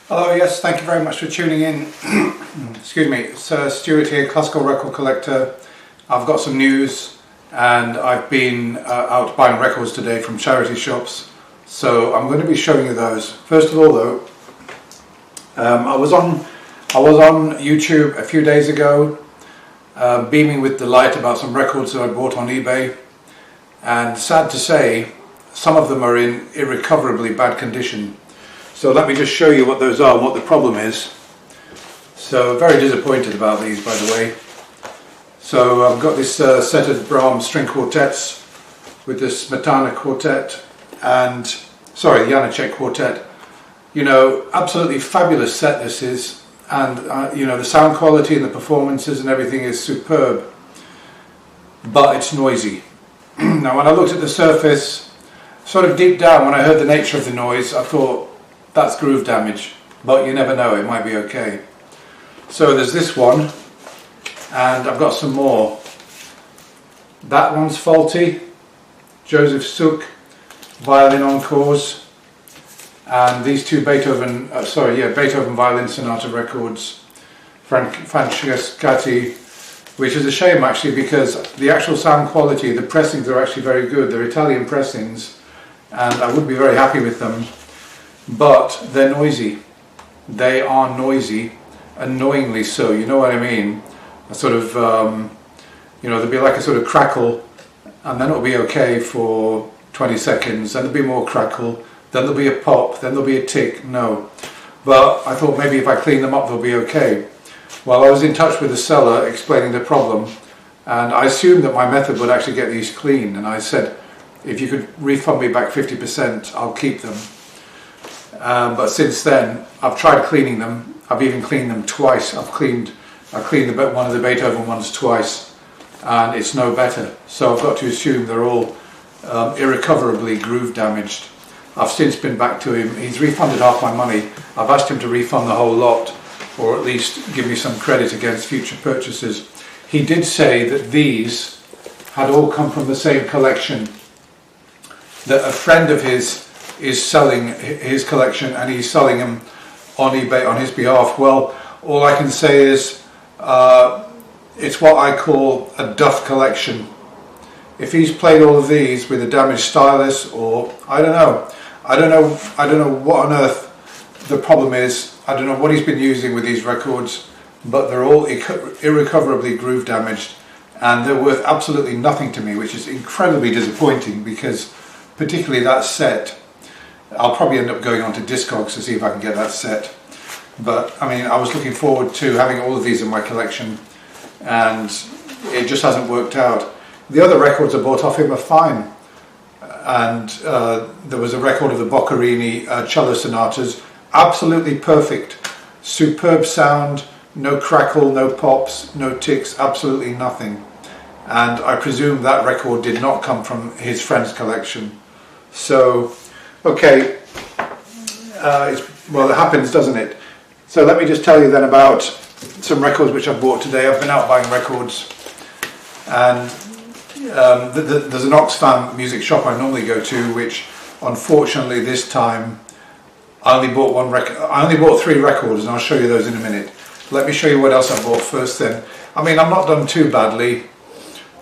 Hello, yes, thank you very much for tuning in. Excuse me, it's Stuart here, classical record collector. I've got some news, and I've been out buying records today from charity shops, so I'm going to be showing you those. First of all though, I was on YouTube a few days ago, beaming with delight about some records that I bought on eBay, and sad to say, some of them are in irrecoverably bad condition. So let me just show you what those are and what the problem is. So very disappointed about these, by the way. So I've got this set of Brahms string quartets with this Smetana quartet and, sorry, the Janacek quartet. You know, absolutely fabulous set this is, and you know, the sound quality and the performances and everything is superb, but it's noisy. Now when I looked at the surface, sort of deep down when I heard the nature of the noise, I thought, that's groove damage, but you never know, it might be okay. So there's this one, and I've got some more. That one's faulty, Joseph Suk, violin encores, and these two Beethoven violin sonata records, Francescati, which is a shame actually, because the actual sound quality, the pressings are actually very good. They're Italian pressings, and I would be very happy with them. But they're noisy. They are noisy, annoyingly so. You know what I mean? A sort of, you know, there'll be like a sort of crackle, and then it'll be okay for 20 seconds. Then there'll be more crackle. Then there'll be a pop. Then there'll be a tick. No, but I thought maybe if I clean them up, they'll be okay. Well, I was in touch with the seller explaining the problem, and I assumed that my method would actually get these clean. And I said, if you could refund me back 50%, I'll keep them. But since then, I've tried cleaning them. I've even cleaned them twice. I've cleaned one of the Beethoven ones twice, and it's no better. So I've got to assume they're all irrecoverably groove damaged. I've since been back to him. He's refunded half my money. I've asked him to refund the whole lot, or at least give me some credit against future purchases. He did say that these had all come from the same collection, that a friend of his is selling his collection, and he's selling them on eBay on his behalf. Well, all I can say is it's what I call a duff collection. If he's played all of these with a damaged stylus, or I don't know what on earth the problem is. I don't know what he's been using with these records, but they're all irrecoverably groove damaged, and they're worth absolutely nothing to me, which is incredibly disappointing, because particularly that set, I'll probably end up going on to Discogs to see if I can get that set. But I mean, I was looking forward to having all of these in my collection, and it just hasn't worked out. The other records I bought off him are fine, and there was a record of the Boccherini cello sonatas, absolutely perfect, superb sound, no crackle, no pops, no ticks, absolutely nothing. And I presume that record did not come from his friend's collection. So okay, well, it happens, doesn't it? So let me just tell you then about some records which I bought today. I've been out buying records, and there's an Oxfam music shop I normally go to, which unfortunately this time I only bought one record. I only bought 3 records, and I'll show you those in a minute. Let me show you what else I bought first then. I mean, I'm not done too badly.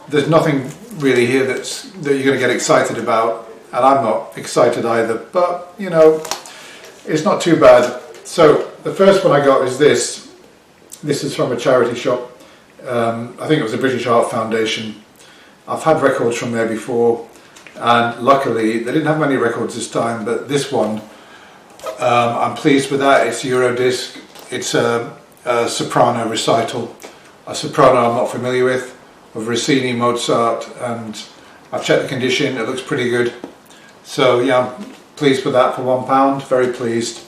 There's nothing really here that you're going to get excited about. And I'm not excited either, but you know, it's not too bad. So the first one I got is this. This is from a charity shop. I think it was the British Art Foundation. I've had records from there before, and luckily they didn't have many records this time, but this one, I'm pleased with that. It's Eurodisc. It's a soprano recital. A soprano I'm not familiar with, of Rossini, Mozart, and I've checked the condition. It looks pretty good. So yeah, I'm pleased with that for £1, very pleased.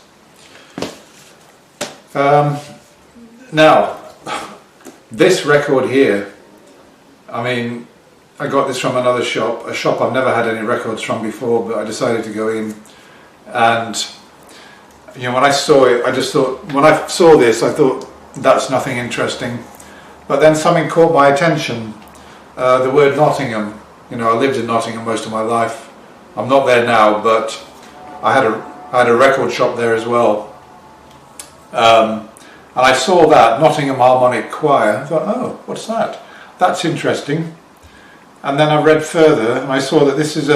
Now, this record here, I mean, I got this from another shop, a shop I've never had any records from before, but I decided to go in, and you know, when I saw it, I just thought, when I saw this, I thought, that's nothing interesting. But then something caught my attention, the word Nottingham. You know, I lived in Nottingham most of my life. I'm not there now, but I had a record shop there as well. And I saw that, Nottingham Harmonic Choir. I thought, oh, what's that? That's interesting. And then I read further and I saw that this is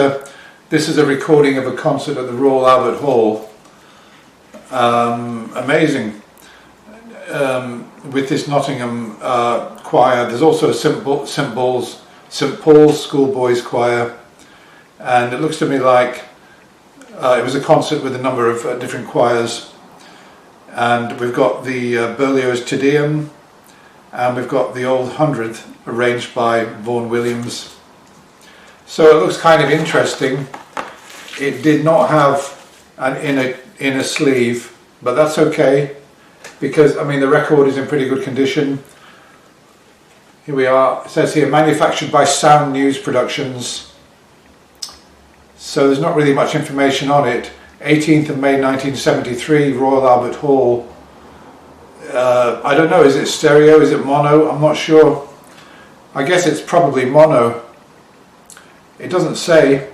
a recording of a concert at the Royal Albert Hall. Amazing. With this Nottingham choir. There's also a St Paul's Schoolboys Choir. And it looks to me like it was a concert with a number of different choirs. And we've got the Berlioz's Te Deum, and we've got the Old Hundredth arranged by Vaughan Williams. So it looks kind of interesting. It did not have an inner sleeve, but that's okay, because I mean the record is in pretty good condition. Here we are. It says here, manufactured by Sound News Productions. So there's not really much information on it. 18th of May 1973, Royal Albert Hall. I don't know, is it stereo, is it mono? I'm not sure. I guess it's probably mono. It doesn't say.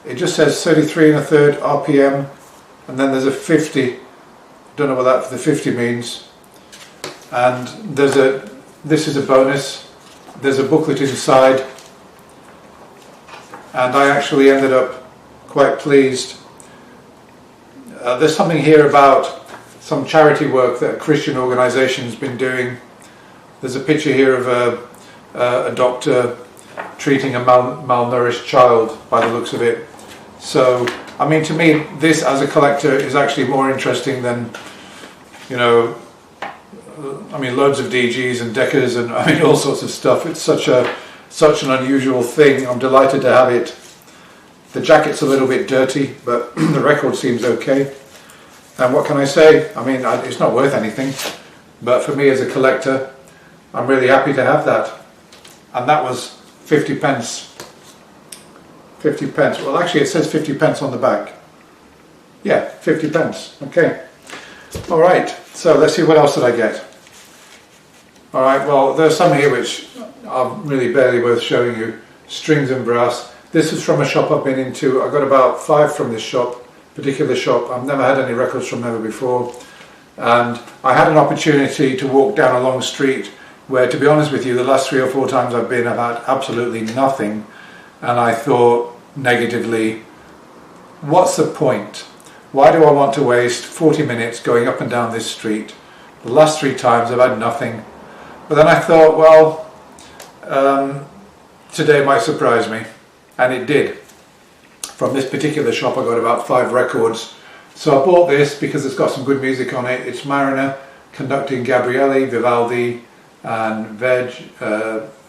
It just says 33 1/3 RPM, and then there's a 50. Don't know what that the 50 means. And this is a bonus. There's a booklet inside, and I actually ended up quite pleased. There's something here about some charity work that a Christian organisation's been doing. There's a picture here of a doctor treating a malnourished child by the looks of it. So, I mean, to me, this as a collector is actually more interesting than, you know, I mean, loads of DGs and Deckers and I mean all sorts of stuff. It's such an unusual thing. I'm delighted to have it. The jacket's a little bit dirty, but the record seems okay. And what can I say? I mean, it's not worth anything, but for me as a collector, I'm really happy to have that. And that was 50 pence. 50 pence. Well, actually, it says 50 pence on the back. Yeah, 50 pence. Okay. All right. So let's see, what else did I get? All right. Well, there's some here which are really barely worth showing you. Strings and brass. This is from a shop I've been into. I got about 5 from this particular shop. I've never had any records from there before. And I had an opportunity to walk down a long street where, to be honest with you, the last 3 or 4 times I've been, I've had absolutely nothing. And I thought negatively, what's the point? Why do I want to waste 40 minutes going up and down this street? The last 3 times I've had nothing. But then I thought, well, today might surprise me. And it did. From this particular shop I got about 5 records. So I bought this because it's got some good music on it. It's Mariner conducting Gabriele, Vivaldi and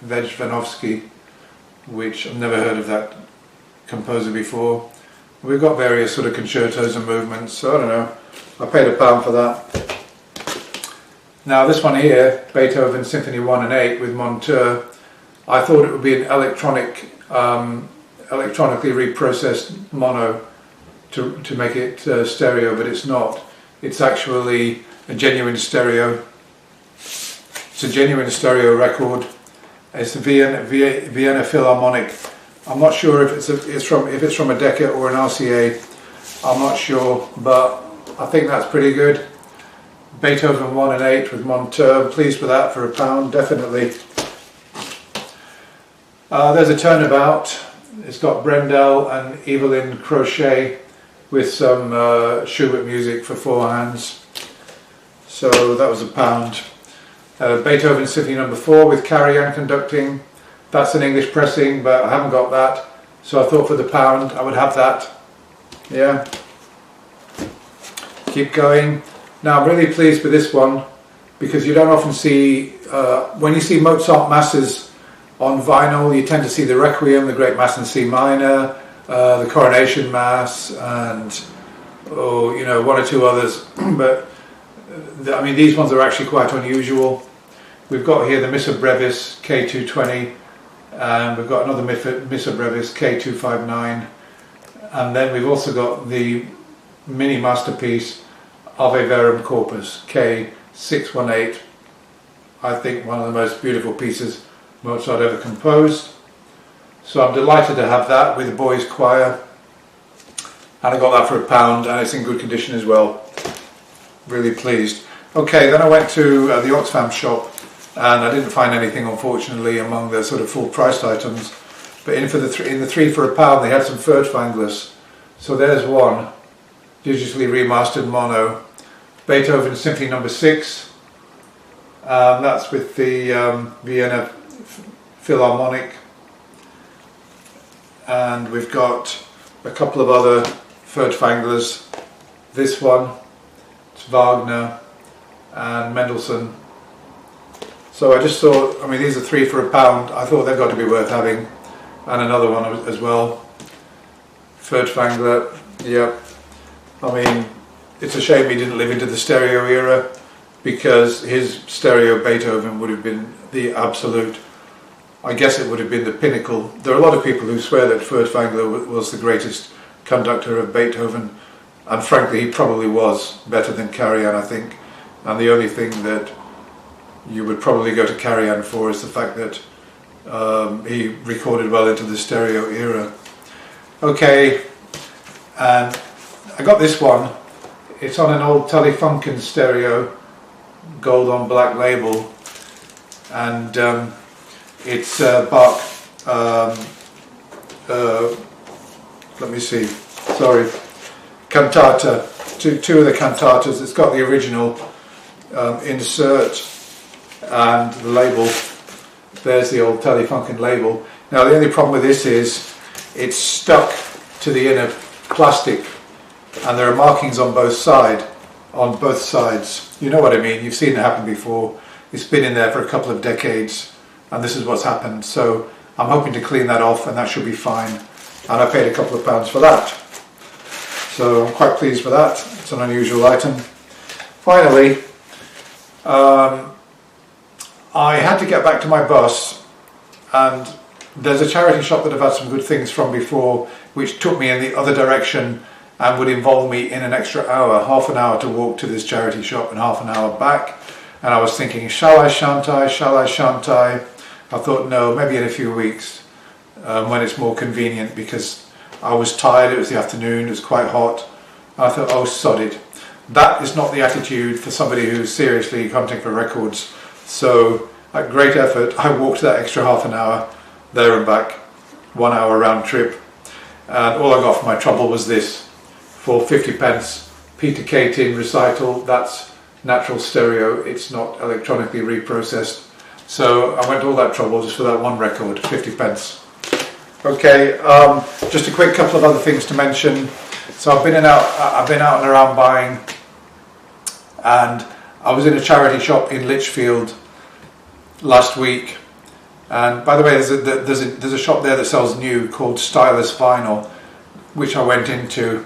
Vejvanovsky, which I've never heard of that composer before. We've got various sort of concertos and movements, so I don't know. I paid £1 for that. Now this one here, Beethoven Symphony 1 and 8 with Monteur, I thought it would be an electronically reprocessed mono to make it stereo, but it's not. It's actually a genuine stereo. It's a genuine stereo record. It's the Vienna Philharmonic. I'm not sure if it's from a Decca or an RCA. I'm not sure, but I think that's pretty good. Beethoven 1 and 8 with Monteur. Pleased with that for £1, definitely. There's a turnabout. It's got Brendel and Evelyn Crochet with some Schubert music for 4 hands. So that was £1. Beethoven Symphony No. 4 with Karajan conducting. That's an English pressing, but I haven't got that. So I thought for the £1 I would have that. Yeah. Keep going. Now I'm really pleased with this one because you don't often see, when you see Mozart masses on vinyl, you tend to see the Requiem, the Great Mass in C minor, the Coronation Mass, and you know, 1 or 2 others. But I mean, these ones are actually quite unusual. We've got here the Missa Brevis K220, and we've got another Missa Brevis K259, and then we've also got the mini masterpiece Ave Verum Corpus K618. I think one of the most beautiful pieces Mozart ever composed. So I'm delighted to have that with the boys' choir, and I got that for £1, and it's in good condition as well. really pleased. Okay, then I went to the Oxfam shop, and I didn't find anything, unfortunately, among the sort of full-priced items. But in the three for £1, they had some Furtwänglers. So there's one, digitally remastered mono, Beethoven Symphony No. 6. That's with the Vienna Philharmonic. And we've got a couple of other Furtwänglers. This one, it's Wagner and Mendelssohn. So I just thought, I mean, these are 3 for £1. I thought they've got to be worth having. And another one as well. Furtwängler, yeah. I mean, it's a shame he didn't live into the stereo era, because his stereo Beethoven would have been the absolute, I guess it would have been the pinnacle. There are a lot of people who swear that Furtwängler was the greatest conductor of Beethoven, and frankly he probably was better than Karajan, I think. And the only thing that you would probably go to Karajan for is the fact that he recorded well into the stereo era. Okay, and I got this one. It's on an old Telefunken stereo, gold on black label, and it's Bach. Let me see. Sorry, cantata. Two of the cantatas. It's got the original insert and the label. There's the old Telefunken label. Now the only problem with this is it's stuck to the inner plastic, and there are markings on both sides. You know what I mean, you've seen it happen before. It's been in there for a couple of decades, and this is what's happened. So I'm hoping to clean that off, and that should be fine. And I paid a couple of pounds for that. So I'm quite pleased with that. It's an unusual item. Finally, I had to get back to my bus, and there's a charity shop that I've had some good things from before, which took me in the other direction and would involve me in an extra hour, half an hour to walk to this charity shop and half an hour back. And I was thinking, shall I, shan't I, shall I, shan't I? I thought, no, maybe in a few weeks, when it's more convenient, because I was tired, it was the afternoon, it was quite hot. And I thought, oh, sod it. That is not the attitude for somebody who's seriously hunting for records. So, at great effort, I walked that extra half an hour, there and back, 1 hour round trip. And all I got for my trouble was this, for 50p, Peter Kay tin recital. That's natural stereo, it's not electronically reprocessed. So I went to all that trouble just for that one record, 50p. Okay, just a quick couple of other things to mention. So I've been out and around buying, and I was in a charity shop in Lichfield last week. And by the way, there's a shop there that sells new called Stylus Vinyl, which I went into,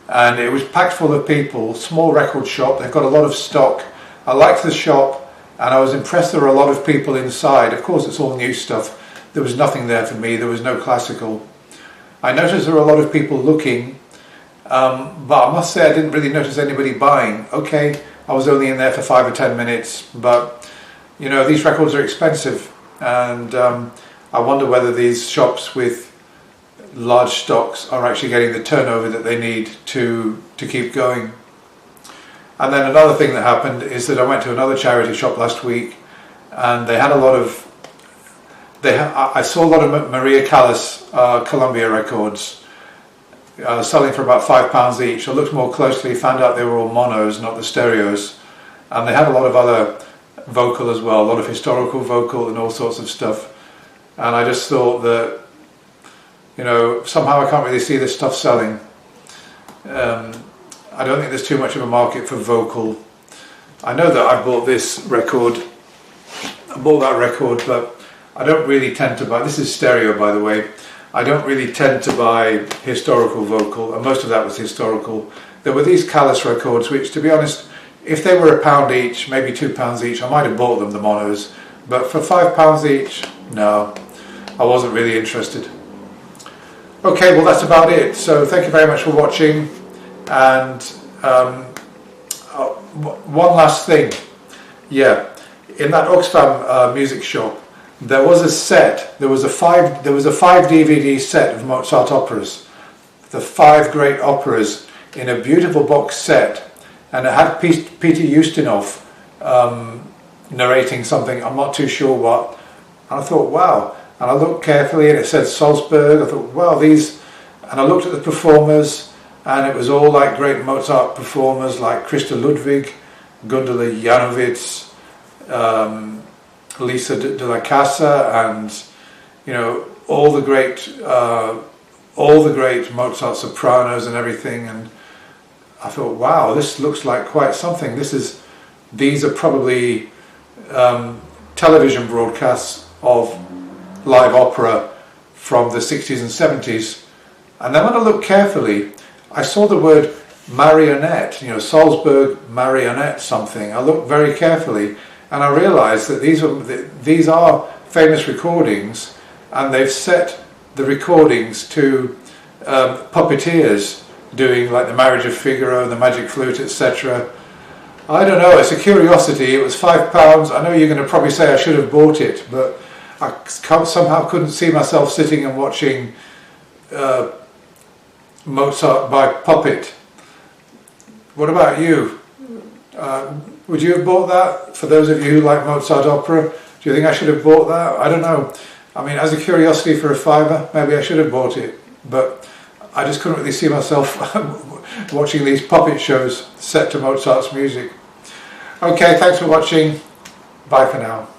and it was packed full of people. Small record shop, they've got a lot of stock. I liked the shop, and I was impressed there were a lot of people inside. Of course, it's all new stuff. There was nothing there for me. There was no classical. I noticed there were a lot of people looking, but I must say I didn't really notice anybody buying. Okay, I was only in there for 5 or 10 minutes, but you know, these records are expensive. And I wonder whether these shops with large stocks are actually getting the turnover that they need to keep going. And then another thing that happened is that I went to another charity shop last week, and they had a lot of, I saw a lot of Maria Callas Columbia records selling for about £5 each. I looked more closely, found out they were all monos, not the stereos, and they had a lot of other vocal as well, a lot of historical vocal and all sorts of stuff. And I just thought that, you know, somehow I can't really see this stuff selling. I don't think there's too much of a market for vocal. I know that I bought this record, I bought that record, but I don't really tend to buy, this is stereo by the way, I don't really tend to buy historical vocal, and most of that was historical. There were these Callas records, which to be honest, if they were £1 each, maybe £2 each, I might have bought them, the monos. But for £5 each, no, I wasn't really interested. Okay, well that's about it. So thank you very much for watching. And one last thing. Yeah, in that Oxfam music shop, there was a set. There was a five DVD set of Mozart operas, the 5 great operas in a beautiful box set. and it had Peter Ustinov narrating something, I'm not too sure what, and I thought, wow. And I looked carefully and it said Salzburg. I thought, wow, these, and I looked at the performers and it was all like great Mozart performers like Christa Ludwig, Gundula Janowitz, Lisa de la Casa, and you know, all the great Mozart sopranos and everything. And I thought, wow, this looks like quite something. These are probably television broadcasts of live opera from the 60s and 70s. And then when I looked carefully, I saw the word marionette, you know, Salzburg marionette something. I looked very carefully and I realized that these are famous recordings, and they've set the recordings to puppeteers doing like the Marriage of Figaro, the Magic Flute, etc. I don't know, it's a curiosity. It was £5. I know you're going to probably say I should have bought it, but I somehow couldn't see myself sitting and watching Mozart by puppet. What about you? Would you have bought that? For those of you who like Mozart opera, do you think I should have bought that? I don't know. I mean, as a curiosity for a £5, maybe I should have bought it, but I just couldn't really see myself watching these puppet shows set to Mozart's music. Okay, thanks for watching. Bye for now.